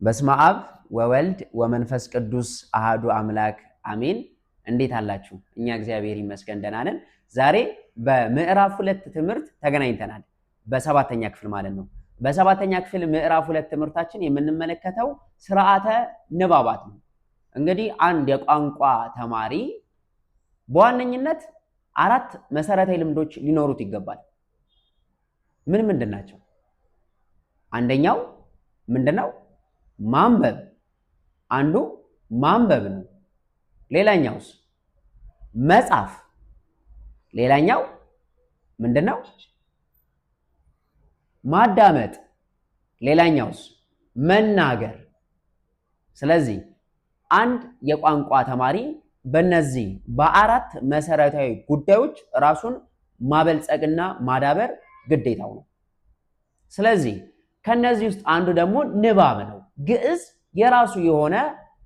በስመ አብ ወወልድ ወመንፈስ ቅዱስ አሃዱ አምላክ አሜን። እንዴት አላችሁ? እኛ እግዚአብሔር ይመስገን ደህና ነን። ዛሬ በምዕራፍ 2 ትምህርት ተገናኝተናል። በሰባተኛ ክፍል ማለት ነው። በሰባተኛ ክፍል ምዕራፍ 2 ትምህርታችን የምንመለከተው ስርዓተ ንባባት ነው። እንግዲህ አንድ የቋንቋ ተማሪ በዋነኝነት 4 መሰረታዊ ልምዶች ሊኖሩት ይገባል። ምንድን ናቸው? አንደኛው ምንድነው? ማንበብ። አንዱ ማንበብ ነው። ሌላኛውስ መጻፍ። ሌላኛው ምንድነው? ማዳመጥ። ሌላኛውስ መናገር። ስለዚህ አንድ የቋንቋ ተማሪ በእነዚህ በ4 መሰረታዊ ጉዳዮች ራሱን ማበልጸግና ማዳበር ግዴታው ነው። ስለዚህ ከነዚህ ውስጥ አንዱ ደግሞ ንባብ ነው። ግዕዝ የራሱ የሆነ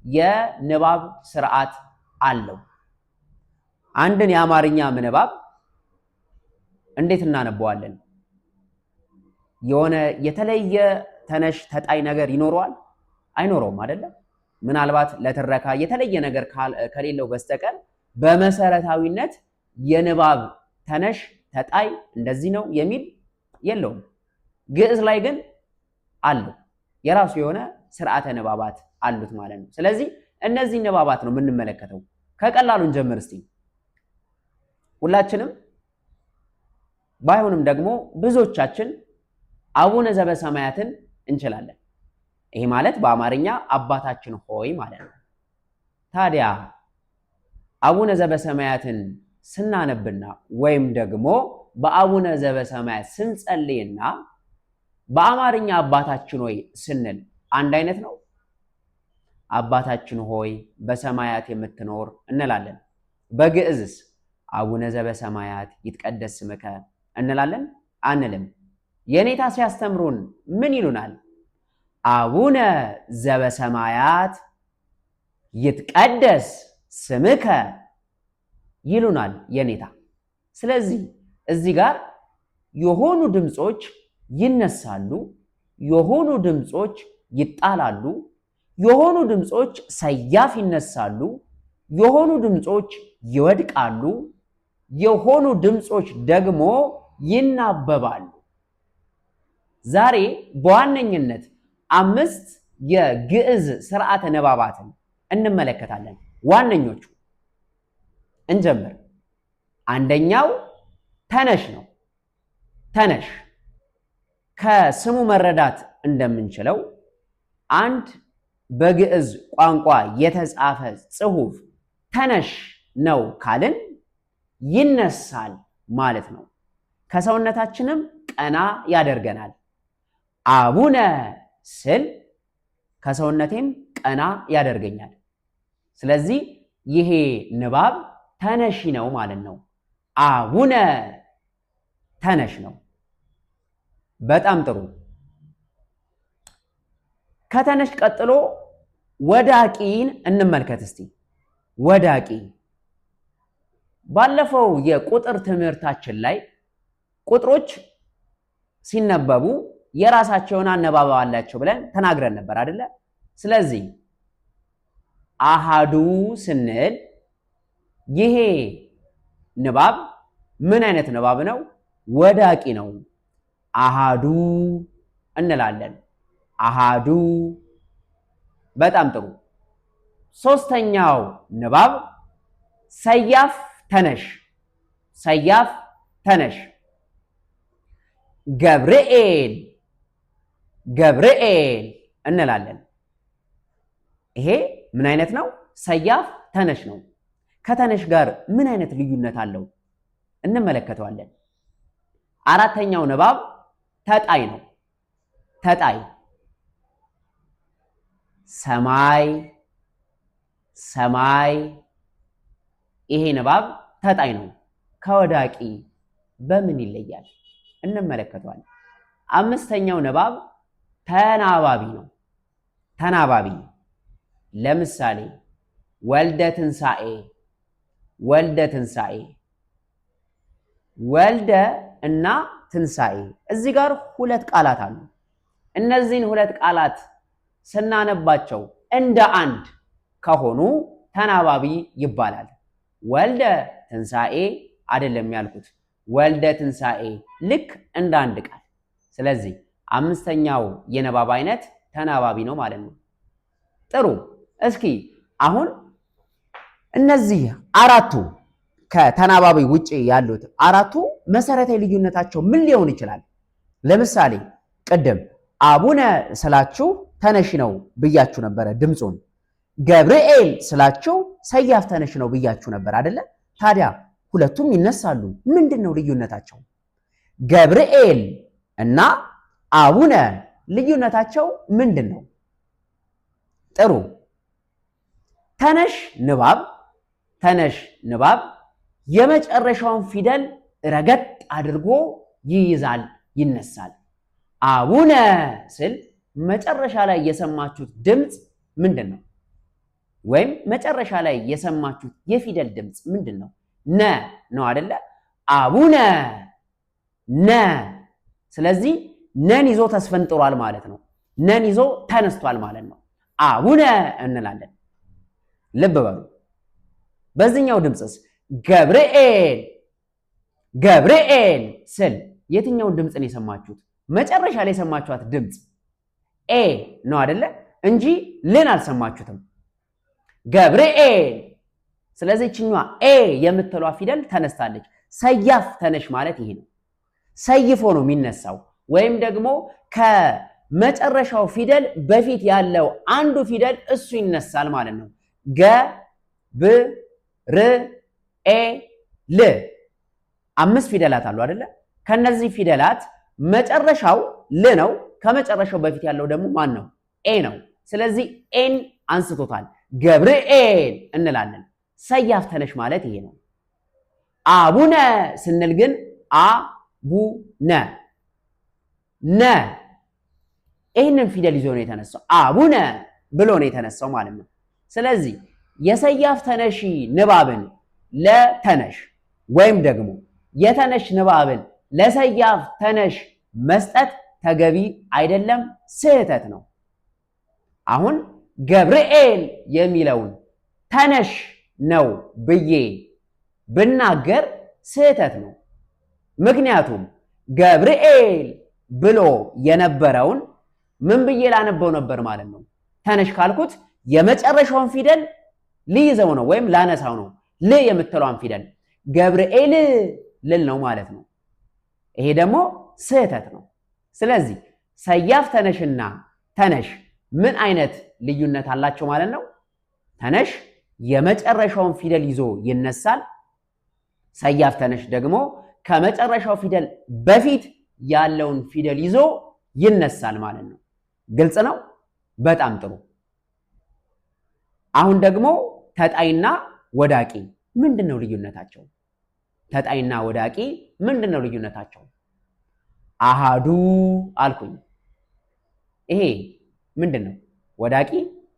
የንባብ ስርዓት አለው። አንድን የአማርኛ ንባብ እንዴት እናነበዋለን? የሆነ የተለየ ተነሽ ተጣይ ነገር ይኖረዋል? አይኖረውም አይደለም? ምናልባት ለትረካ የተለየ ነገር ከሌለው በስተቀር በመሰረታዊነት የንባብ ተነሽ ተጣይ እንደዚህ ነው የሚል የለውም። ግዕዝ ላይ ግን አለው። የራሱ የሆነ ስርዓተ ንባባት አሉት ማለት ነው። ስለዚህ እነዚህ ንባባት ነው የምንመለከተው። ከቀላሉን ጀምር እስቲ። ሁላችንም ባይሆንም ደግሞ ብዙዎቻችን አቡነ ዘበሰማያትን እንችላለን። ይሄ ማለት በአማርኛ አባታችን ሆይ ማለት ነው። ታዲያ አቡነ ዘበሰማያትን ስናነብና ወይም ደግሞ በአቡነ ዘበሰማያት ስንጸልይና በአማርኛ አባታችን ሆይ ስንል አንድ አይነት ነው? አባታችን ሆይ በሰማያት የምትኖር እንላለን። በግዕዝስ አቡነ ዘበሰማያት ይትቀደስ ስምከ እንላለን? አንልም። የኔታ ሲያስተምሩን ምን ይሉናል? አቡነ ዘበሰማያት ይትቀደስ ስምከ ይሉናል የኔታ። ስለዚህ እዚህ ጋር የሆኑ ድምጾች ይነሳሉ፣ የሆኑ ድምጾች ይጣላሉ፣ የሆኑ ድምጾች ሰያፍ ይነሳሉ፣ የሆኑ ድምጾች ይወድቃሉ፣ የሆኑ ድምጾች ደግሞ ይናበባሉ። ዛሬ በዋነኝነት 5 የግዕዝ ስርዓተ ንባባትን እንመለከታለን። ዋነኞቹ እንጀምር። አንደኛው ተነሽ ነው። ተነሽ ከስሙ መረዳት እንደምንችለው አንድ በግዕዝ ቋንቋ የተጻፈ ጽሑፍ ተነሽ ነው ካልን ይነሳል ማለት ነው። ከሰውነታችንም ቀና ያደርገናል። አቡነ ስል ከሰውነቴም ቀና ያደርገኛል። ስለዚህ ይሄ ንባብ ተነሺ ነው ማለት ነው። አቡነ ተነሽ ነው። በጣም ጥሩ። ከተነሽ ቀጥሎ ወዳቂን እንመልከት እስቲ። ወዳቂ ባለፈው የቁጥር ትምህርታችን ላይ ቁጥሮች ሲነበቡ የራሳቸውን አነባበብ አላቸው ብለን ተናግረን ነበር አይደለ? ስለዚህ አሃዱ ስንል ይሄ ንባብ ምን አይነት ንባብ ነው? ወዳቂ ነው። አሃዱ እንላለን። አሃዱ። በጣም ጥሩ። ሶስተኛው ንባብ ሰያፍ ተነሽ። ሰያፍ ተነሽ። ገብርኤል ገብርኤል እንላለን። ይሄ ምን አይነት ነው? ሰያፍ ተነሽ ነው። ከተነሽ ጋር ምን አይነት ልዩነት አለው? እንመለከተዋለን። አራተኛው ንባብ ተጣይ ነው። ተጣይ ሰማይ ሰማይ። ይሄ ንባብ ተጣይ ነው። ከወዳቂ በምን ይለያል? እንመለከተዋለን። አምስተኛው ንባብ ተናባቢ ነው። ተናባቢ ለምሳሌ ወልደ ትንሣኤ ወልደ ትንሣኤ። ወልደ እና ትንሣኤ እዚህ ጋር 2 ቃላት አሉ። እነዚህን 2 ቃላት ስናነባቸው እንደ አንድ ከሆኑ ተናባቢ ይባላል። ወልደ ትንሣኤ አይደለም ያልኩት፣ ወልደ ትንሣኤ ልክ እንደ አንድ ቃል። ስለዚህ አምስተኛው የንባብ አይነት ተናባቢ ነው ማለት ነው። ጥሩ። እስኪ አሁን እነዚህ አራቱ ከተናባቢ ውጪ ያሉት አራቱ መሰረታዊ ልዩነታቸው ምን ሊሆን ይችላል? ለምሳሌ ቅድም አቡነ ስላችሁ ተነሽ ነው ብያችሁ ነበረ ድምፁን። ገብርኤል ስላችሁ ሰያፍ ተነሽ ነው ብያችሁ ነበር አይደለ? ታዲያ ሁለቱም ይነሳሉ። ምንድን ነው ልዩነታቸው? ገብርኤል እና አቡነ ልዩነታቸው ምንድን ነው? ጥሩ። ተነሽ ንባብ የመጨረሻውን ፊደል ረገጥ አድርጎ ይይዛል፣ ይነሳል። አቡነ ስል መጨረሻ ላይ የሰማችሁት ድምፅ ምንድን ነው? ወይም መጨረሻ ላይ የሰማችሁት የፊደል ድምፅ ምንድን ነው? ነ ነው አይደለ? አቡነ ነ። ስለዚህ ነን ይዞ ተስፈንጥሯል ማለት ነው። ነን ይዞ ተነስቷል ማለት ነው። አቡነ እንላለን። ልብ በሉ። በዚህኛው ድምፅስ ገብርኤል ስል የትኛውን ድምፅ ነው የሰማችሁት? መጨረሻ ላይ የሰማችኋት ድምፅ ኤ ነው አይደለ? እንጂ ልን አልሰማችሁትም። ገብርኤል። ስለዚህ እችኛዋ ኤ የምትሏ ፊደል ተነስታለች። ሰያፍ ተነሽ ማለት ይሄ ነው። ሰይፎ ነው የሚነሳው። ወይም ደግሞ ከመጨረሻው ፊደል በፊት ያለው አንዱ ፊደል እሱ ይነሳል ማለት ነው። ገ ብ ር ኤ ል 5 ፊደላት አሉ አይደለ? ከነዚህ ፊደላት መጨረሻው ል ነው። ከመጨረሻው በፊት ያለው ደግሞ ማን ነው? ኤ ነው። ስለዚህ ኤን አንስቶታል። ገብርኤል እንላለን። ሰያፍ ተነሽ ማለት ይሄ ነው። አቡነ ስንል ግን አቡነ ነ ይህንን ፊደል ይዞ ነው የተነሳው። አቡነ ብሎ ነው የተነሳው ማለት ነው። ስለዚህ የሰያፍ ተነሺ ንባብን ለተነሽ ወይም ደግሞ የተነሽ ንባብን ለሰያፍ ተነሽ መስጠት ተገቢ አይደለም፣ ስህተት ነው። አሁን ገብርኤል የሚለውን ተነሽ ነው ብዬ ብናገር ስህተት ነው። ምክንያቱም ገብርኤል ብሎ የነበረውን ምን ብዬ ላነበው ነበር ማለት ነው? ተነሽ ካልኩት የመጨረሻውን ፊደል ልይዘው ነው ወይም ላነሳው ነው። ል የምትለዋን ፊደል ገብርኤል ልል ነው ማለት ነው። ይሄ ደግሞ ስህተት ነው። ስለዚህ ሰያፍ ተነሽና ተነሽ ምን አይነት ልዩነት አላቸው ማለት ነው? ተነሽ የመጨረሻውን ፊደል ይዞ ይነሳል። ሰያፍ ተነሽ ደግሞ ከመጨረሻው ፊደል በፊት ያለውን ፊደል ይዞ ይነሳል ማለት ነው። ግልጽ ነው? በጣም ጥሩ። አሁን ደግሞ ተጣይና ወዳቂ ምንድነው ልዩነታቸው? ተጣይና ወዳቂ ምንድነው ልዩነታቸው? አሃዱ አልኩኝ። ይሄ ምንድነው? ወዳቂ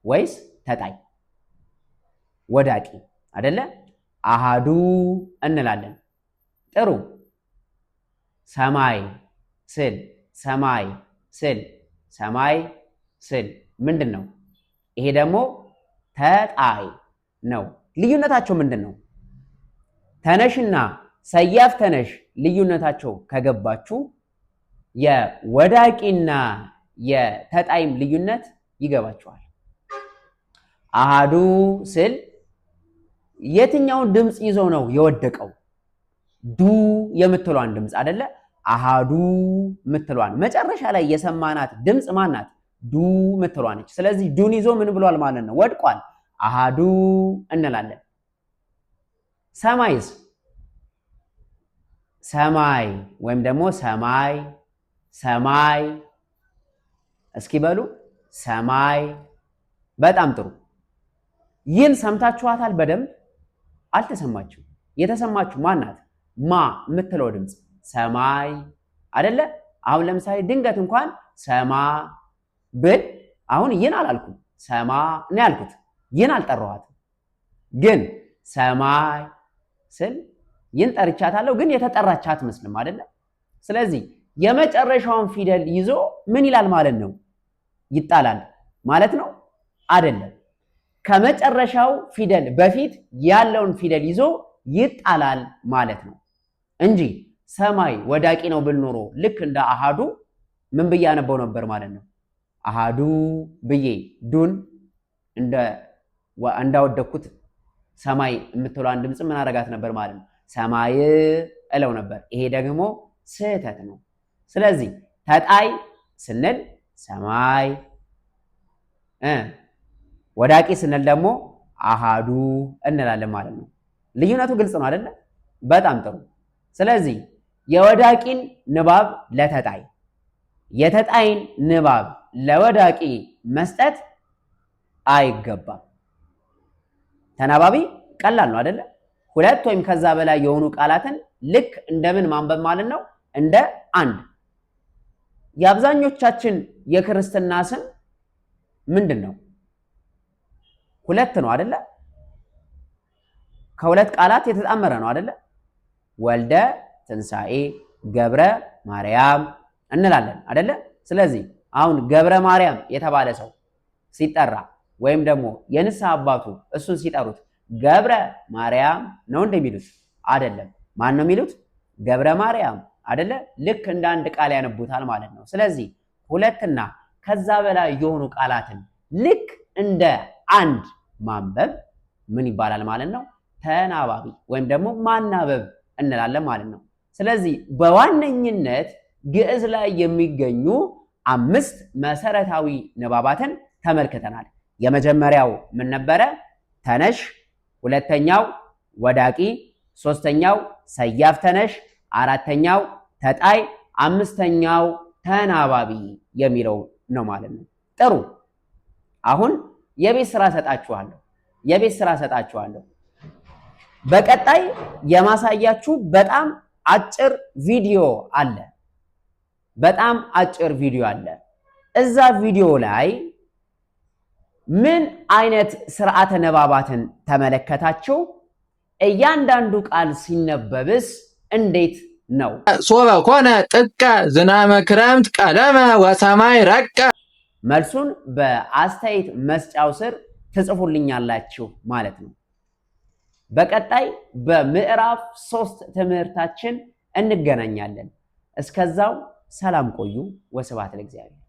ወይስ ተጣይ? ወዳቂ አይደለ? አሃዱ እንላለን። ጥሩ። ሰማይ ስል ሰማይ ስል ምንድን ነው? ይሄ ደግሞ ተጣይ ነው። ልዩነታቸው ምንድን ነው? ተነሽና ሰያፍ ተነሽ ልዩነታቸው ከገባችሁ የወዳቂና የተጣይም ልዩነት ይገባችኋል። አሃዱ ስል የትኛውን ድምፅ ይዞ ነው የወደቀው? ዱ የምትሏን ድምፅ አይደለ? አሃዱ ምትሏን መጨረሻ ላይ የሰማናት ድምፅ ማናት? ዱ ምትሏነች። ስለዚህ ዱን ይዞ ምን ብሏል ማለት ነው? ወድቋል። አሃዱ እንላለን። ሰማይስ? ሰማይ ወይም ደግሞ ሰማይ እስኪ በሉ ሰማይ። በጣም ጥሩ። ይህን ሰምታችኋታል በደንብ? አልተሰማችሁ? የተሰማችሁ ማናት? ማ የምትለው ድምፅ ሰማይ አይደለ? አሁን ለምሳሌ ድንገት እንኳን ሰማ ብል አሁን ይህን አላልኩም፣ ሰማ ነው ያልኩት። ይህን አልጠራኋትም። ግን ሰማይ ስል ይህን ጠርቻታለሁ፣ ግን የተጠራች አትመስልም አይደለ? ስለዚህ የመጨረሻውን ፊደል ይዞ ምን ይላል ማለት ነው? ይጣላል። ማለት ነው አይደለም። ከመጨረሻው ፊደል በፊት ያለውን ፊደል ይዞ ይጣላል ማለት ነው እንጂ ሰማይ ወዳቂ ነው ብል ኖሮ ልክ እንደ አሃዱ ምን ብዬ አነበው ነበር ማለት ነው። አሃዱ ብዬ ዱን እንዳወደኩት ሰማይ የምትለዋን ድምጽ ምን አረጋት ነበር ማለት ነው። ሰማይ እለው ነበር። ይሄ ደግሞ ስህተት ነው። ስለዚህ ተጣይ ስንል ሰማይ፣ ወዳቂ ስንል ደግሞ አሃዱ እንላለን ማለት ነው። ልዩነቱ ግልጽ ነው አይደለ? በጣም ጥሩ። ስለዚህ የወዳቂን ንባብ ለተጣይ፣ የተጣይን ንባብ ለወዳቂ መስጠት አይገባም። ተናባቢ ቀላል ነው አይደለ? ሁለት ወይም ከዛ በላይ የሆኑ ቃላትን ልክ እንደምን ማንበብ ማለት ነው? እንደ አንድ። የአብዛኞቻችን የክርስትና ስም ምንድን ነው? ሁለት ነው አይደለ? ከሁለት ቃላት የተጣመረ ነው አይደለ? ወልደ ትንሣኤ፣ ገብረ ማርያም እንላለን አይደለ? ስለዚህ አሁን ገብረ ማርያም የተባለ ሰው ሲጠራ ወይም ደግሞ የንስሐ አባቱ እሱን ሲጠሩት ገብረ ማርያም ነው እንደሚሉት አይደለም። ማን ነው የሚሉት? ገብረ ማርያም አይደለ? ልክ እንደ አንድ ቃል ያነቡታል ማለት ነው። ስለዚህ ሁለትና ከዛ በላይ የሆኑ ቃላትን ልክ እንደ አንድ ማንበብ ምን ይባላል ማለት ነው? ተናባቢ ወይም ደግሞ ማናበብ እንላለን ማለት ነው። ስለዚህ በዋነኝነት ግዕዝ ላይ የሚገኙ 5 መሰረታዊ ንባባትን ተመልክተናል። የመጀመሪያው ምን ነበረ? ተነሽ፣ ሁለተኛው ወዳቂ፣ ሶስተኛው ሰያፍ ተነሽ፣ አራተኛው ተጣይ፣ አምስተኛው ተናባቢ የሚለው ነው ማለት ነው። ጥሩ። አሁን የቤት ስራ ሰጣችኋለሁ። በቀጣይ የማሳያችሁ በጣም አጭር ቪዲዮ አለ። እዛ ቪዲዮ ላይ ምን አይነት ስርዓተ ንባባትን ተመለከታችሁ? እያንዳንዱ ቃል ሲነበብስ እንዴት ነው? ሶበ ኮነ ጥቀ ዝናመ ክረምት ቀለመ ወሰማይ ረቀ። መልሱን በአስተያየት መስጫው ስር ትጽፉልኛላችሁ ማለት ነው። በቀጣይ በምዕራፍ 3 ትምህርታችን እንገናኛለን። እስከዛው ሰላም ቆዩ። ወስብሐት ለእግዚአብሔር።